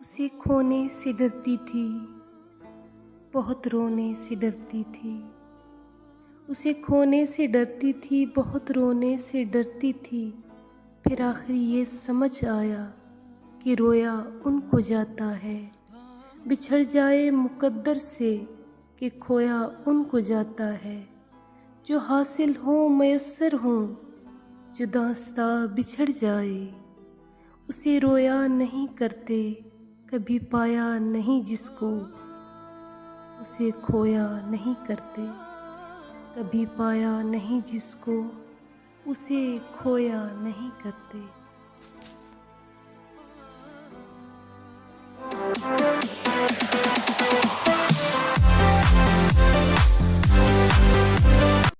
उसे खोने से डरती थी, बहुत रोने से डरती थी। उसे खोने से डरती थी, बहुत रोने से डरती थी। फिर आखिर ये समझ आया कि रोया उनको जाता है। बिछड़ जाए मुकद्दर से कि खोया उनको जाता है। जो हासिल हो मयस्सर हो, जो दास्ता बिछड़ जाए। उसे रोया नहीं करते, कभी पाया नहीं जिसको। उसे खोया नहीं करते, कभी पाया नहीं जिसको। उसे खोया नहीं करते।